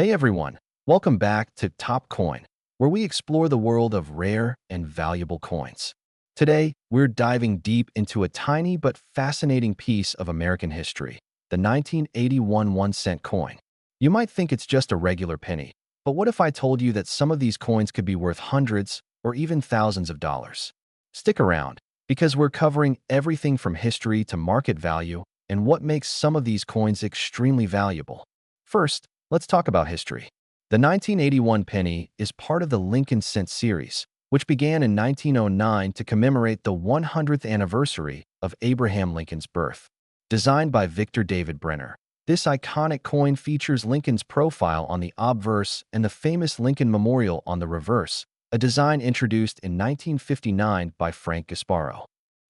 Hey everyone, welcome back to Top Coin, where we explore the world of rare and valuable coins. Today, we're diving deep into a tiny but fascinating piece of American history, the 1981 1-cent coin. You might think it's just a regular penny, but what if I told you that some of these coins could be worth hundreds or even thousands of dollars? Stick around, because we're covering everything from history to market value and what makes some of these coins extremely valuable. First, let's talk about history. The 1981 penny is part of the Lincoln Cent series, which began in 1909 to commemorate the 100th anniversary of Abraham Lincoln's birth. Designed by Victor David Brenner, this iconic coin features Lincoln's profile on the obverse and the famous Lincoln Memorial on the reverse, a design introduced in 1959 by Frank Gasparo.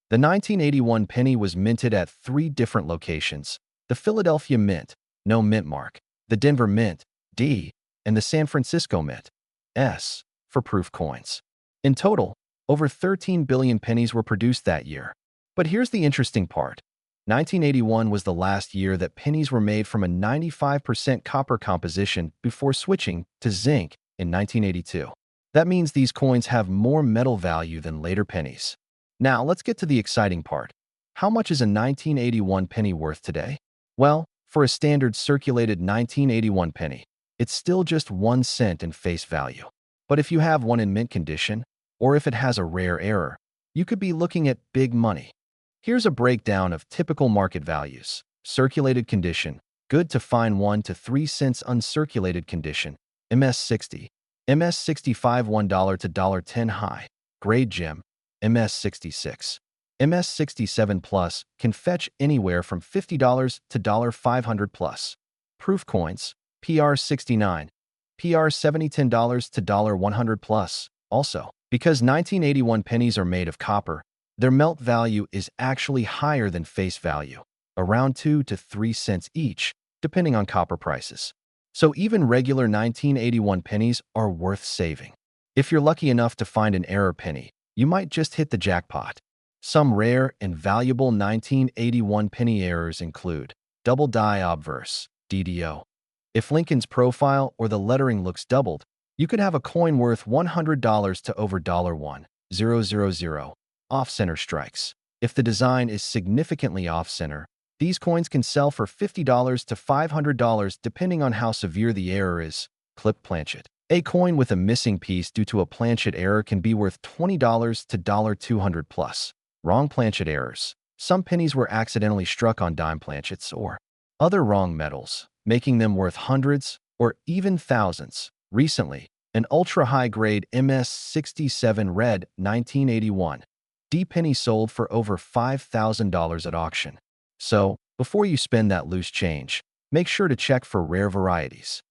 The 1981 penny was minted at three different locations: the Philadelphia Mint, no mint mark; the Denver Mint, D, and the San Francisco Mint, S, for proof coins. In total, over 13 billion pennies were produced that year. But here's the interesting part. 1981 was the last year that pennies were made from a 95% copper composition before switching to zinc in 1982. That means these coins have more metal value than later pennies. Now, let's get to the exciting part. How much is a 1981 penny worth today? Well, for a standard circulated 1981 penny, it's still just 1 cent in face value. But if you have one in mint condition, or if it has a rare error, you could be looking at big money. Here's a breakdown of typical market values. Circulated condition, good to fine 1 to 3 cents. Uncirculated condition, MS60. MS65 $1 to $1.10 high. Grade gem, MS66. MS67 Plus can fetch anywhere from $50 to $500 plus. Proof coins, PR69, PR70 $10 to $100 plus. Also, because 1981 pennies are made of copper, their melt value is actually higher than face value, around 2 to 3 cents each, depending on copper prices. So even regular 1981 pennies are worth saving. If you're lucky enough to find an error penny, you might just hit the jackpot. Some rare and valuable 1981 penny errors include double die obverse, DDO. If Lincoln's profile or the lettering looks doubled, you could have a coin worth $100 to over $1,000. Off-center strikes. If the design is significantly off-center, these coins can sell for $50 to $500 depending on how severe the error is. Clip planchet. A coin with a missing piece due to a planchet error can be worth $20 to $200 plus. Wrong planchet errors. Some pennies were accidentally struck on dime planchets or other wrong metals, making them worth hundreds or even thousands. Recently, an ultra-high-grade MS67 Red 1981 D penny sold for over $5,000 at auction. So, before you spend that loose change, make sure to check for rare varieties.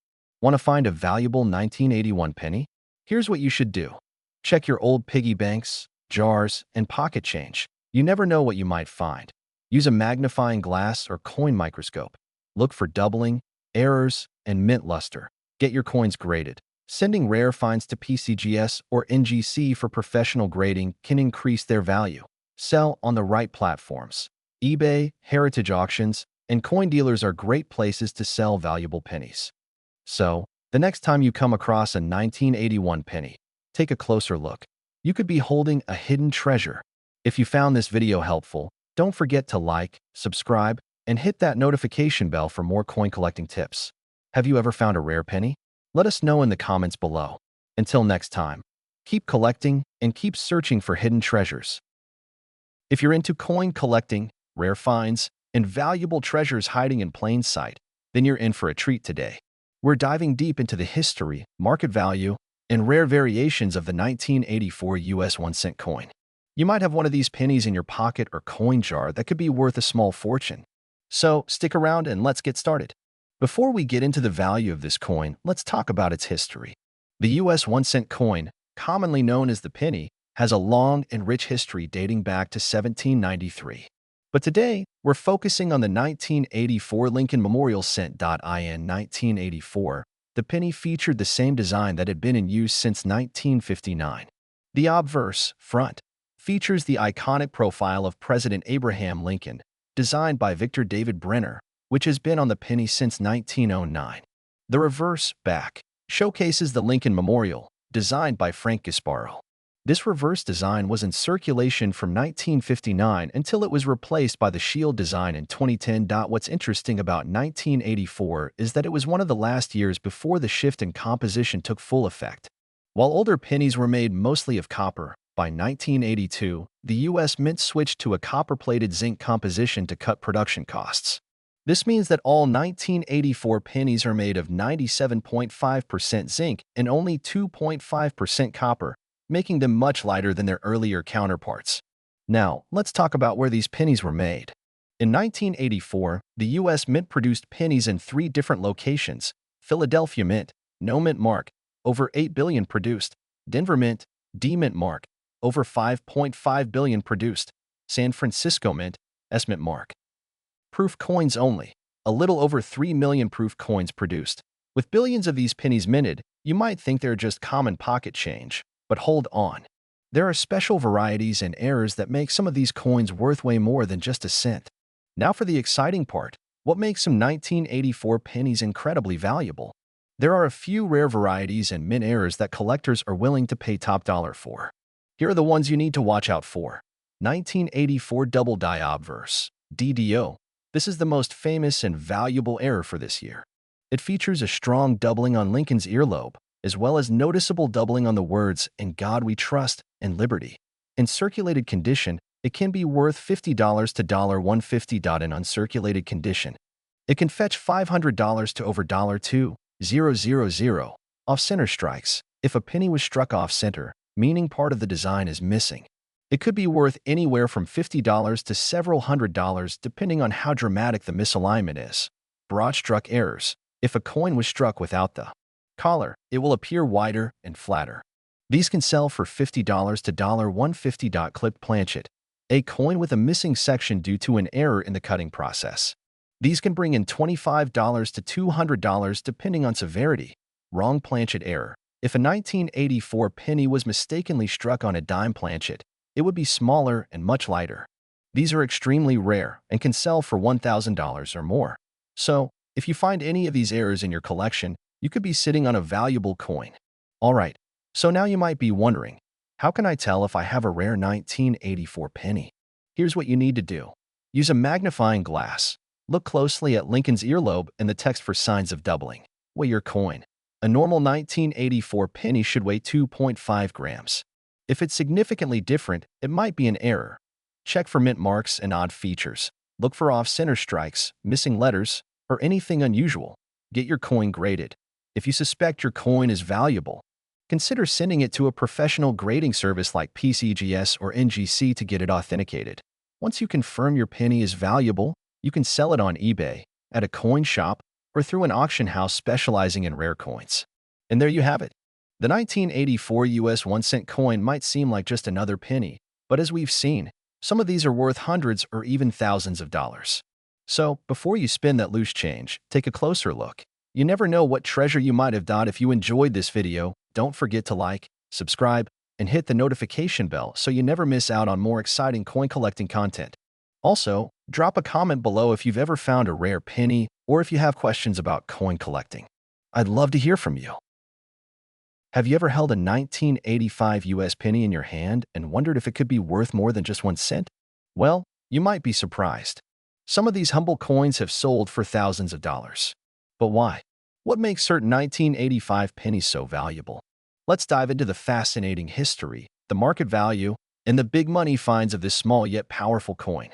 Want to find a valuable 1981 penny? Here's what you should do. Check your old piggy banks, jars, and pocket change. You never know what you might find. Use a magnifying glass or coin microscope. Look for doubling, errors, and mint luster. Get your coins graded. Sending rare finds to PCGS or NGC for professional grading can increase their value. Sell on the right platforms. eBay, heritage auctions, and coin dealers are great places to sell valuable pennies. So, the next time you come across a 1981 penny, take a closer look. You could be holding a hidden treasure. If you found this video helpful, don't forget to like, subscribe, and hit that notification bell for more coin collecting tips. Have you ever found a rare penny? Let us know in the comments below. Until next time, keep collecting and keep searching for hidden treasures. If you're into coin collecting, rare finds, and valuable treasures hiding in plain sight, then you're in for a treat today. We're diving deep into the history, market value, and rare variations of the 1984 US 1-cent coin. You might have one of these pennies in your pocket or coin jar that could be worth a small fortune. So stick around and let's get started. Before we get into the value of this coin, let's talk about its history. The US 1-cent coin, commonly known as the penny, has a long and rich history dating back to 1793. But today, we're focusing on the 1984 Lincoln Memorial Cent. In 1984, the penny featured the same design that had been in use since 1959. The obverse, front, features the iconic profile of President Abraham Lincoln, designed by Victor David Brenner, which has been on the penny since 1909. The reverse back showcases the Lincoln Memorial, designed by Frank Gasparro. This reverse design was in circulation from 1959 until it was replaced by the shield design in 2010. What's interesting about 1984 is that it was one of the last years before the shift in composition took full effect. While older pennies were made mostly of copper, by 1982, the U.S. Mint switched to a copper-plated zinc composition to cut production costs. This means that all 1984 pennies are made of 97.5% zinc and only 2.5% copper, making them much lighter than their earlier counterparts. Now, let's talk about where these pennies were made. In 1984, the U.S. Mint produced pennies in 3 different locations: Philadelphia Mint, no mint mark, over 8 billion produced; Denver Mint, D mint mark, over 5.5 billion produced; San Francisco Mint, S mint mark. Proof coins only, a little over 3 million proof coins produced. With billions of these pennies minted, you might think they're just common pocket change. But hold on. There are special varieties and errors that make some of these coins worth way more than just a cent. Now for the exciting part. What makes some 1984 pennies incredibly valuable? There are a few rare varieties and mint errors that collectors are willing to pay top dollar for. Here are the ones you need to watch out for. 1984 Double Die Obverse, DDO. This is the most famous and valuable error for this year. It features a strong doubling on Lincoln's earlobe, as well as noticeable doubling on the words "In God We Trust" and "Liberty." In circulated condition, it can be worth $50 to $150. In uncirculated condition, it can fetch $500 to over $2,000 off-center strikes. If a penny was struck off-center, meaning part of the design is missing, it could be worth anywhere from $50 to several $100s depending on how dramatic the misalignment is. Broad-struck errors. If a coin was struck without the collar, it will appear wider and flatter. These can sell for $50 to $150. Clipped planchet, a coin with a missing section due to an error in the cutting process. These can bring in $25 to $200 depending on severity. Wrong planchet error. If a 1984 penny was mistakenly struck on a dime planchet, it would be smaller and much lighter. These are extremely rare and can sell for $1,000 or more. So, if you find any of these errors in your collection, you could be sitting on a valuable coin. Alright, so now you might be wondering, how can I tell if I have a rare 1984 penny? Here's what you need to do. Use a magnifying glass. Look closely at Lincoln's earlobe and the text for signs of doubling. Weigh your coin. A normal 1984 penny should weigh 2.5 grams. If it's significantly different, it might be an error. Check for mint marks and odd features. Look for off-center strikes, missing letters, or anything unusual. Get your coin graded. If you suspect your coin is valuable, consider sending it to a professional grading service like PCGS or NGC to get it authenticated. Once you confirm your penny is valuable, you can sell it on eBay, at a coin shop, or through an auction house specializing in rare coins. And there you have it. The 1984 US 1-cent coin might seem like just another penny, but as we've seen, some of these are worth hundreds or even thousands of dollars. So, before you spend that loose change, take a closer look. You never know what treasure you might have got. If you enjoyed this video, don't forget to like, subscribe, and hit the notification bell so you never miss out on more exciting coin collecting content. Also, drop a comment below if you've ever found a rare penny or if you have questions about coin collecting. I'd love to hear from you. Have you ever held a 1985 US penny in your hand and wondered if it could be worth more than just 1 cent? Well, you might be surprised. Some of these humble coins have sold for thousands of dollars. But why? What makes certain 1985 pennies so valuable? Let's dive into the fascinating history, the market value, and the big money finds of this small yet powerful coin.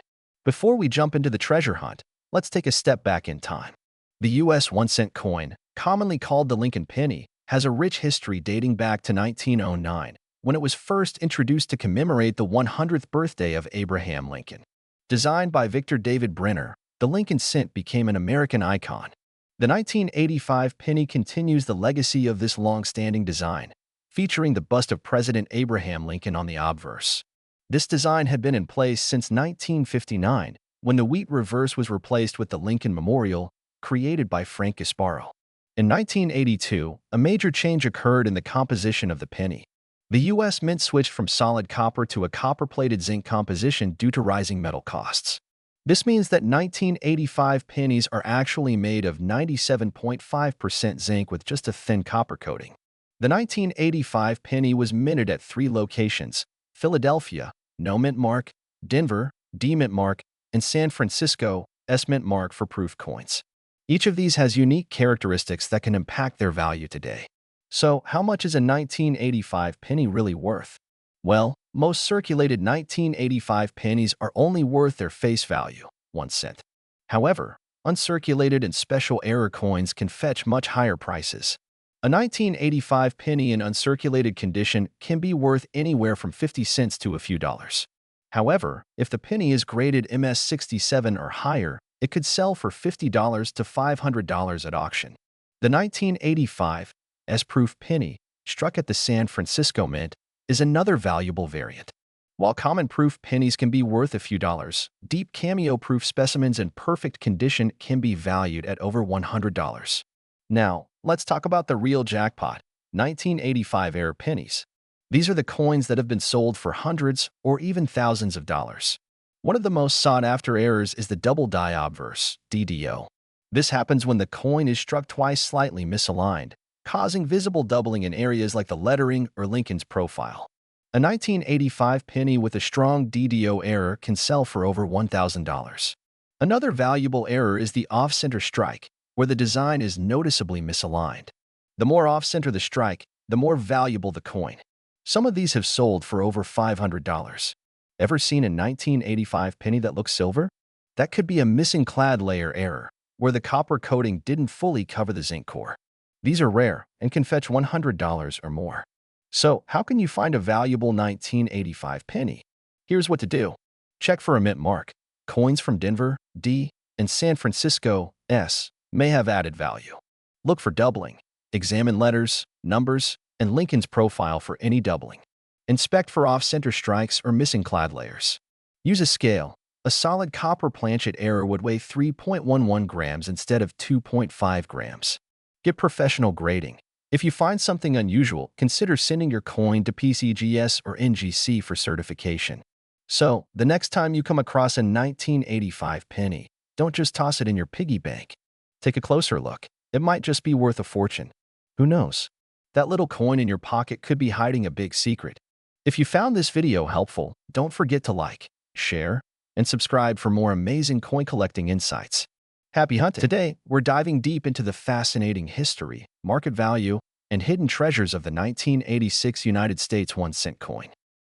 Before we jump into the treasure hunt, let's take a step back in time. The US 1-cent coin, commonly called the Lincoln penny, has a rich history dating back to 1909, when it was first introduced to commemorate the 100th birthday of Abraham Lincoln. Designed by Victor David Brenner, the Lincoln cent became an American icon. The 1985 penny continues the legacy of this long-standing design, featuring the bust of President Abraham Lincoln on the obverse. This design had been in place since 1959, when the wheat reverse was replaced with the Lincoln Memorial, created by Frank Gasparro. In 1982, a major change occurred in the composition of the penny. The U.S. Mint switched from solid copper to a copper-plated zinc composition due to rising metal costs. This means that 1985 pennies are actually made of 97.5% zinc with just a thin copper coating. The 1985 penny was minted at 3 locations: Philadelphia, no mint mark; Denver, D mint mark; and San Francisco, S mint mark for proof coins. Each of these has unique characteristics that can impact their value today. So, how much is a 1985 penny really worth? Well, most circulated 1985 pennies are only worth their face value, 1 cent. However, uncirculated and special error coins can fetch much higher prices. A 1985 penny in uncirculated condition can be worth anywhere from 50 cents to a few dollars. However, if the penny is graded MS67 or higher, it could sell for $50 to $500 at auction. The 1985 S-proof penny, struck at the San Francisco Mint, is another valuable variant. While common proof pennies can be worth a few dollars, deep cameo-proof specimens in perfect condition can be valued at over $100. Now, let's talk about the real jackpot, 1985 era pennies. These are the coins that have been sold for hundreds or even thousands of dollars. One of the most sought-after errors is the double die obverse, DDO. This happens when the coin is struck twice slightly misaligned, causing visible doubling in areas like the lettering or Lincoln's profile. A 1985 penny with a strong DDO error can sell for over $1,000. Another valuable error is the off-center strike, where the design is noticeably misaligned. The more off-center the strike, the more valuable the coin. Some of these have sold for over $500. Ever seen a 1985 penny that looks silver? That could be a missing clad layer error, where the copper coating didn't fully cover the zinc core. These are rare and can fetch $100 or more. So, how can you find a valuable 1985 penny? Here's what to do. Check for a mint mark. Coins from Denver, D, and San Francisco, S, may have added value. Look for doubling. Examine letters, numbers, and Lincoln's profile for any doubling. Inspect for off-center strikes or missing clad layers. Use a scale. A solid copper planchet error would weigh 3.11 grams instead of 2.5 grams. Get professional grading. If you find something unusual, consider sending your coin to PCGS or NGC for certification. So, the next time you come across a 1985 penny, don't just toss it in your piggy bank. Take a closer look. It might just be worth a fortune. Who knows? That little coin in your pocket could be hiding a big secret. If you found this video helpful, don't forget to like, share, and subscribe for more amazing coin collecting insights. Happy hunting! Today, we're diving deep into the fascinating history, market value, and hidden treasures of the 1986 United States 1-cent coin.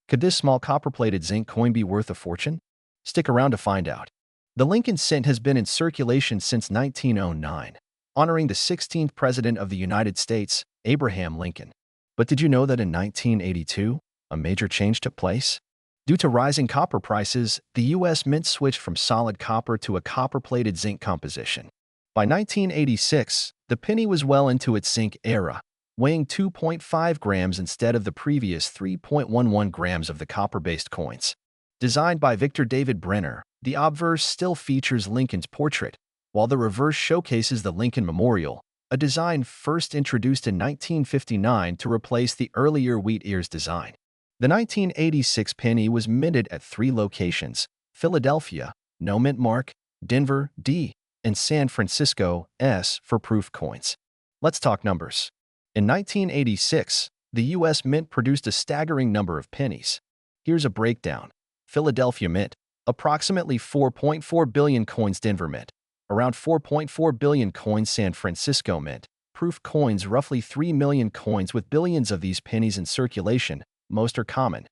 Could this small copper-plated zinc coin be worth a fortune? Stick around to find out. The Lincoln cent has been in circulation since 1909, honoring the 16th President of the United States, Abraham Lincoln. But did you know that in 1982, a major change took place? Due to rising copper prices, the U.S. Mint switched from solid copper to a copper-plated zinc composition. By 1986, the penny was well into its zinc era, weighing 2.5 grams instead of the previous 3.11 grams of the copper-based coins. Designed by Victor David Brenner, the obverse still features Lincoln's portrait, while the reverse showcases the Lincoln Memorial, a design first introduced in 1959 to replace the earlier wheat ears design. The 1986 penny was minted at 3 locations: Philadelphia, no mint mark; Denver, D, and San Francisco, S, for proof coins. Let's talk numbers. In 1986, the U.S. Mint produced a staggering number of pennies. Here's a breakdown. Philadelphia Mint, approximately 4.4 billion coins. Denver Mint, around 4.4 billion coins. San Francisco Mint, proof coins, roughly 3 million coins with billions of these pennies in circulation. Most are common,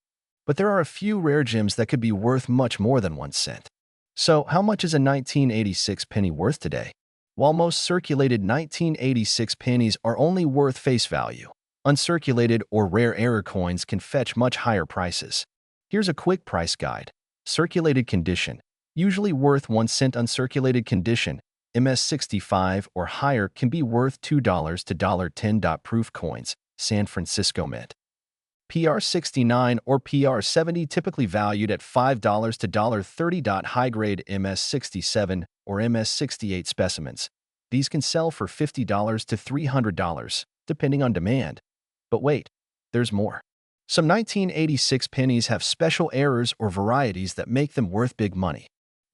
but there are a few rare gems that could be worth much more than 1 cent. So, how much is a 1986 penny worth today? While most circulated 1986 pennies are only worth face value, uncirculated or rare error coins can fetch much higher prices. Here's a quick price guide. Circulated condition, usually worth 1 cent. Uncirculated condition, MS65 or higher, can be worth $2 to $10. Proof coins, San Francisco Mint. PR69 or PR70, typically valued at $5 to $30. High-grade MS67 or MS68 specimens. These can sell for $50 to $300, depending on demand. But wait, there's more. Some 1986 pennies have special errors or varieties that make them worth big money.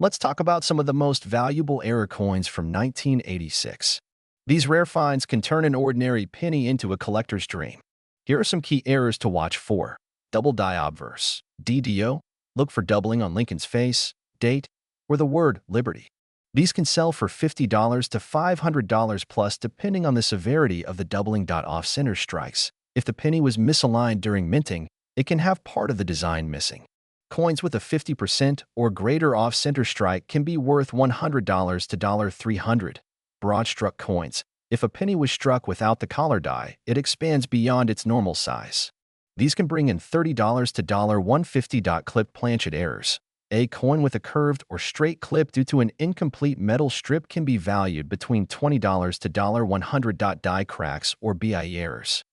Let's talk about some of the most valuable error coins from 1986. These rare finds can turn an ordinary penny into a collector's dream. Here are some key errors to watch for. Double die obverse. DDO. Look for doubling on Lincoln's face, date, or the word liberty. These can sell for $50 to $500 plus depending on the severity of the doubling. Off-center strikes. If the penny was misaligned during minting, it can have part of the design missing. Coins with a 50% or greater off-center strike can be worth $100 to $300. Broad-struck coins. If a penny was struck without the collar die, it expands beyond its normal size. These can bring in $30 to $150. Clipped planchet errors. A coin with a curved or straight clip due to an incomplete metal strip can be valued between $20 to $100. Die cracks or BIE errors.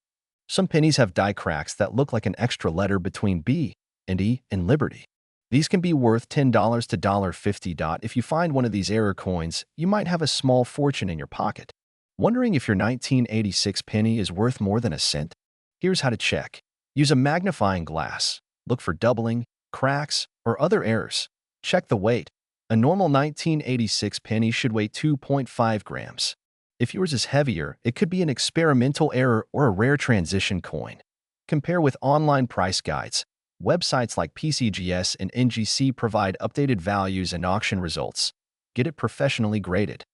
Some pennies have die cracks that look like an extra letter between B and E in Liberty. These can be worth $10 to $50. If you find one of these error coins, you might have a small fortune in your pocket. Wondering if your 1986 penny is worth more than a cent? Here's how to check. Use a magnifying glass. Look for doubling, cracks, or other errors. Check the weight. A normal 1986 penny should weigh 2.5 grams. If yours is heavier, it could be an experimental error or a rare transition coin. Compare with online price guides. Websites like PCGS and NGC provide updated values and auction results. Get it professionally graded.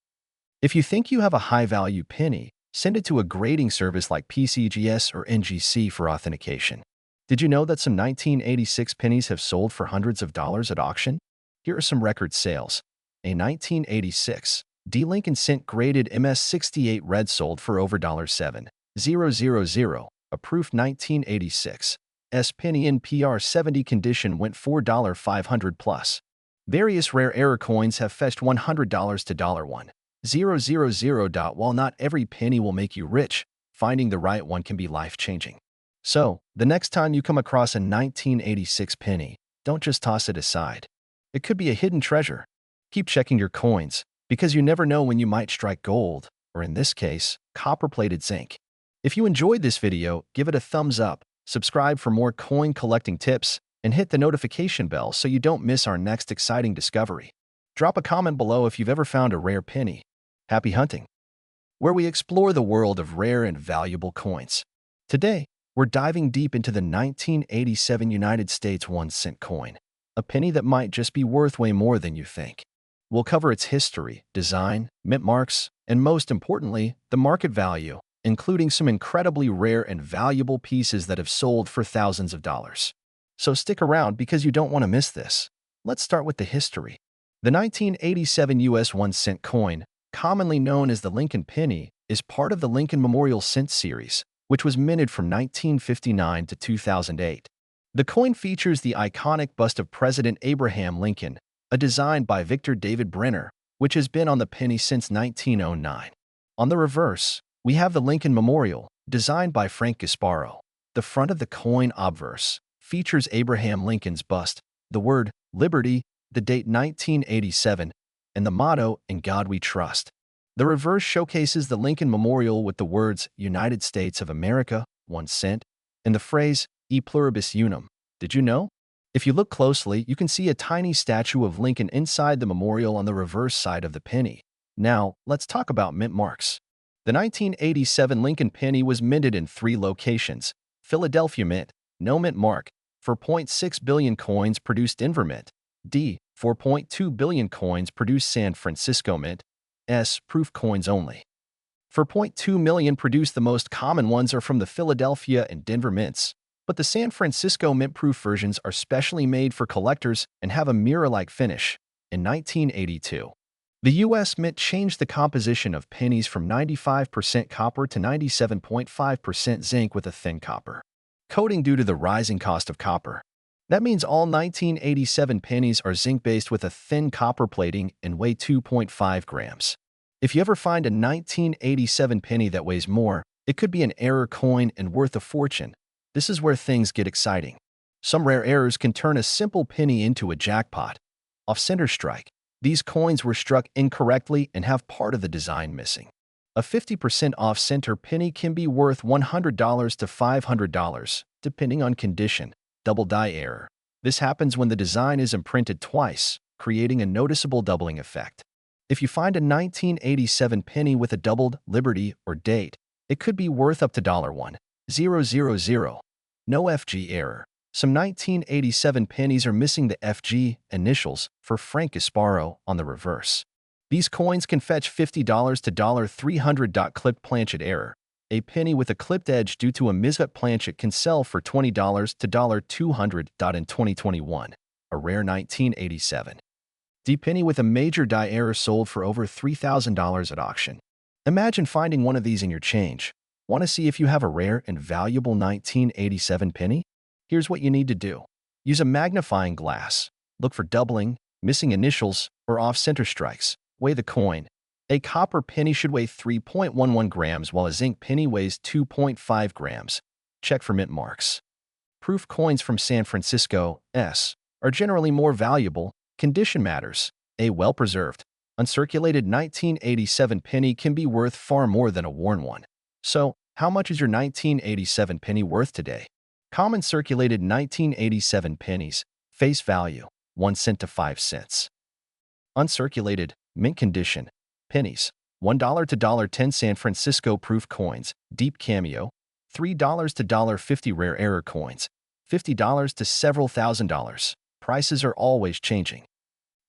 If you think you have a high-value penny, send it to a grading service like PCGS or NGC for authentication. Did you know that some 1986 pennies have sold for hundreds of dollars at auction? Here are some record sales. A 1986 D. Lincoln Cent graded MS68 red sold for over $7,000. A proof 1986 S penny in PR70 condition went for $500 plus. Various rare error coins have fetched $100 to $1,000. While not every penny will make you rich, finding the right one can be life-changing. So, the next time you come across a 1986 penny, don't just toss it aside. It could be a hidden treasure. Keep checking your coins, because you never know when you might strike gold, or in this case, copper-plated zinc. If you enjoyed this video, give it a thumbs up, subscribe for more coin collecting tips, and hit the notification bell so you don't miss our next exciting discovery. Drop a comment below if you've ever found a rare penny. Happy hunting! Where we explore the world of rare and valuable coins. Today, we're diving deep into the 1987 United States 1-cent coin, a penny that might just be worth way more than you think. We'll cover its history, design, mint marks, and most importantly, the market value, including some incredibly rare and valuable pieces that have sold for thousands of dollars. So stick around because you don't want to miss this. Let's start with the history. The 1987 U.S. 1-cent coin, commonly known as the Lincoln penny, is part of the Lincoln Memorial Cent series, which was minted from 1959 to 2008. The coin features the iconic bust of President Abraham Lincoln, a design by Victor David Brenner, which has been on the penny since 1909. On the reverse, we have the Lincoln Memorial, designed by Frank Gasparo. The front of the coin obverse features Abraham Lincoln's bust, the word Liberty, the date 1987, and the motto, "In God We Trust." The reverse showcases the Lincoln Memorial with the words United States of America, 1 cent, and the phrase E pluribus unum. Did you know? If you look closely, you can see a tiny statue of Lincoln inside the memorial on the reverse side of the penny. Now, let's talk about mint marks. The 1987 Lincoln penny was minted in 3 locations: Philadelphia Mint, no mint mark, 4.6 billion coins produced Denver Mint, D, 4.2 billion coins produced San Francisco Mint, S, proof coins only. 4.2 million produced. The most common ones are from the Philadelphia and Denver mints, but the San Francisco mint proof versions are specially made for collectors and have a mirror-like finish. In 1982, the U.S. Mint changed the composition of pennies from 95% copper to 97.5% zinc with a thin copper coating due to the rising cost of copper. That means all 1987 pennies are zinc-based with a thin copper plating and weigh 2.5 grams. If you ever find a 1987 penny that weighs more, it could be an error coin and worth a fortune. This is where things get exciting. Some rare errors can turn a simple penny into a jackpot. Off-center strike. These coins were struck incorrectly and have part of the design missing. A 50% off-center penny can be worth $100 to $500, depending on condition. Double die error. This happens when the design is imprinted twice, creating a noticeable doubling effect. If you find a 1987 penny with a doubled Liberty or date, it could be worth up to $1,000. No FG error. Some 1987 pennies are missing the FG initials for Frank Gasparo on the reverse. These coins can fetch $50 to $300. Clipped planchet error. A penny with a clipped edge due to a miscut planchet can sell for $20 to $200. In 2021, a rare 1987 D penny with a major die error sold for over $3,000 at auction. Imagine finding one of these in your change. Want to see if you have a rare and valuable 1987 penny? Here's what you need to do. Use a magnifying glass. Look for doubling, missing initials, or off-center strikes. Weigh the coin. A copper penny should weigh 3.11 grams, while a zinc penny weighs 2.5 grams. Check for mint marks. Proof coins from San Francisco S are generally more valuable. Condition matters. A well-preserved, uncirculated 1987 penny can be worth far more than a worn one. So, how much is your 1987 penny worth today? Common circulated 1987 pennies, face value, 1 cent to 5 cents. Uncirculated, mint condition, pennies, $1 to $10. San Francisco proof coins, deep cameo, $3 to $50. Rare error coins, $50 to several $1,000s. Prices are always changing.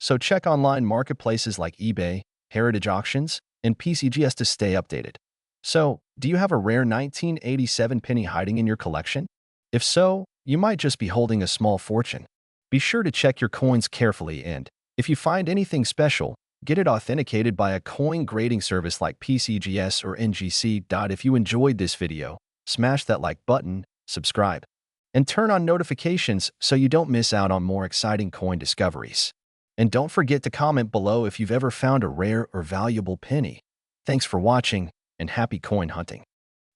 So check online marketplaces like eBay, Heritage Auctions, and PCGS to stay updated. So, do you have a rare 1987 penny hiding in your collection? If so, you might just be holding a small fortune. Be sure to check your coins carefully, and if you find anything special, get it authenticated by a coin grading service like PCGS or NGC. If you enjoyed this video, smash that like button, subscribe, and turn on notifications so you don't miss out on more exciting coin discoveries. And don't forget to comment below if you've ever found a rare or valuable penny. Thanks for watching, and happy coin hunting.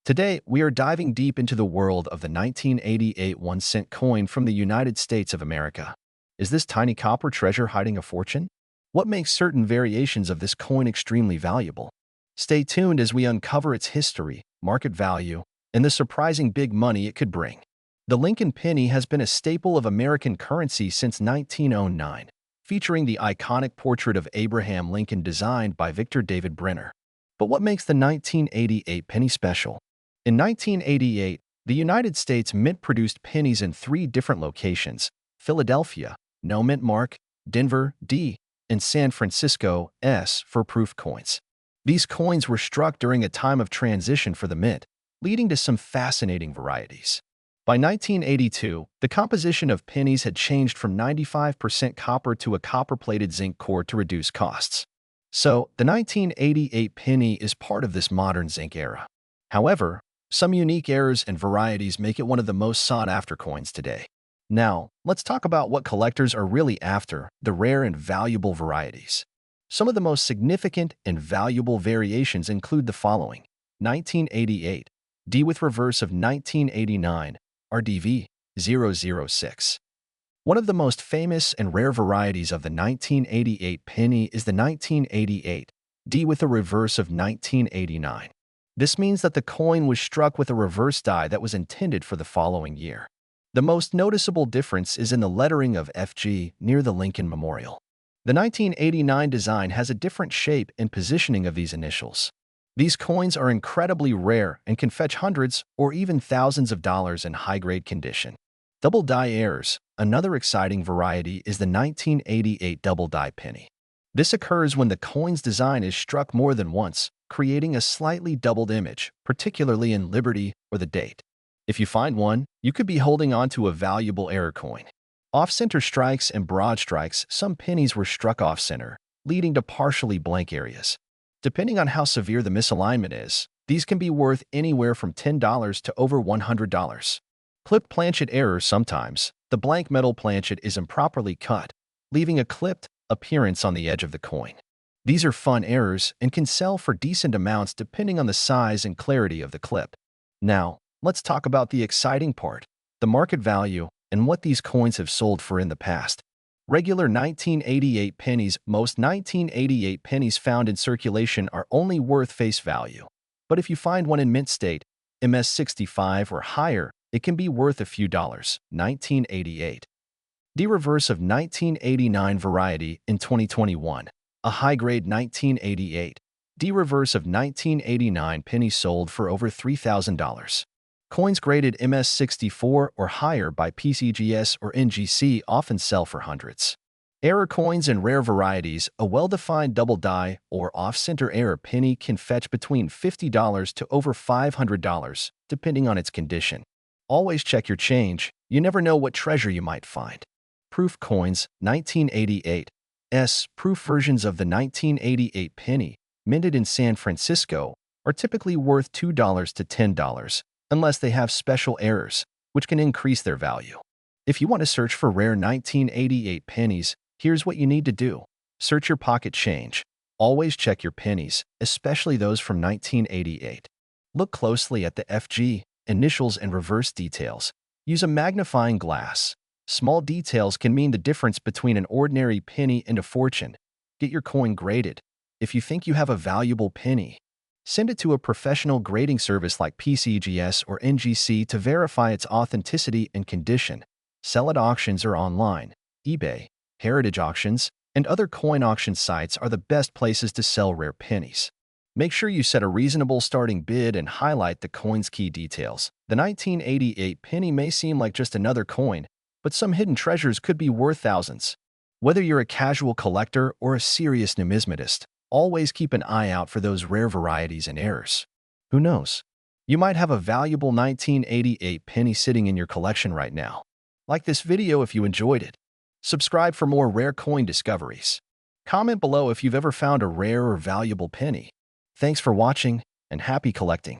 Today, we are diving deep into the world of the 1988 1-cent coin from the United States of America. Is this tiny copper treasure hiding a fortune? What makes certain variations of this coin extremely valuable? Stay tuned as we uncover its history, market value, and the surprising big money it could bring. The Lincoln penny has been a staple of American currency since 1909, featuring the iconic portrait of Abraham Lincoln designed by Victor David Brenner. But what makes the 1988 penny special? In 1988, the United States Mint produced pennies in 3 different locations: Philadelphia, no mint mark; Denver, D; and San Francisco, S, for proof coins. These coins were struck during a time of transition for the mint, leading to some fascinating varieties. By 1982, the composition of pennies had changed from 95% copper to a copper-plated zinc core to reduce costs. So, the 1988 penny is part of this modern zinc era. However, some unique errors and varieties make it one of the most sought-after coins today. Now, let's talk about what collectors are really after, the rare and valuable varieties. Some of the most significant and valuable variations include the following: 1988, D with reverse of 1989, RDV 006. One of the most famous and rare varieties of the 1988 penny is the 1988, D with a reverse of 1989. This means that the coin was struck with a reverse die that was intended for the following year. The most noticeable difference is in the lettering of FG near the Lincoln Memorial. The 1989 design has a different shape and positioning of these initials. These coins are incredibly rare and can fetch hundreds or even thousands of dollars in high-grade condition. Double die errors. Another exciting variety is the 1988 double die penny. This occurs when the coin's design is struck more than once, creating a slightly doubled image, particularly in Liberty or the date. If you find one, you could be holding on to a valuable error coin. Off-center strikes and broad strikes. Some pennies were struck off-center, leading to partially blank areas. Depending on how severe the misalignment is, these can be worth anywhere from $10 to over $100. Clipped planchet error. Sometimes, the blank metal planchet is improperly cut, leaving a clipped appearance on the edge of the coin. These are fun errors and can sell for decent amounts depending on the size and clarity of the clip. Now, let's talk about the exciting part, the market value, and what these coins have sold for in the past. Regular 1988 pennies. Most 1988 pennies found in circulation are only worth face value. But if you find one in mint state, MS65 or higher, it can be worth a few dollars. 1988. D. Reverse of 1989 variety in 2021. A high-grade 1988. D. Reverse of 1989 penny sold for over $3,000. Coins graded MS64 or higher by PCGS or NGC often sell for hundreds. Error coins and rare varieties, a well-defined double die or off-center error penny can fetch between $50 to over $500, depending on its condition. Always check your change. You never know what treasure you might find. Proof coins, 1988. Proof versions of the 1988 penny, minted in San Francisco, are typically worth $2 to $10, unless they have special errors, which can increase their value. If you want to search for rare 1988 pennies, here's what you need to do. Search your pocket change. Always check your pennies, especially those from 1988. Look closely at the FG, initials, and reverse details. Use a magnifying glass. Small details can mean the difference between an ordinary penny and a fortune. Get your coin graded. If you think you have a valuable penny, send it to a professional grading service like PCGS or NGC to verify its authenticity and condition. Sell at auctions or online. eBay, heritage auctions, and other coin auction sites are the best places to sell rare pennies. Make sure you set a reasonable starting bid and highlight the coin's key details. The 1988 penny may seem like just another coin, but some hidden treasures could be worth thousands. Whether you're a casual collector or a serious numismatist, always keep an eye out for those rare varieties and errors. Who knows? You might have a valuable 1988 penny sitting in your collection right now. Like this video if you enjoyed it. Subscribe for more rare coin discoveries. Comment below if you've ever found a rare or valuable penny. Thanks for watching, and happy collecting.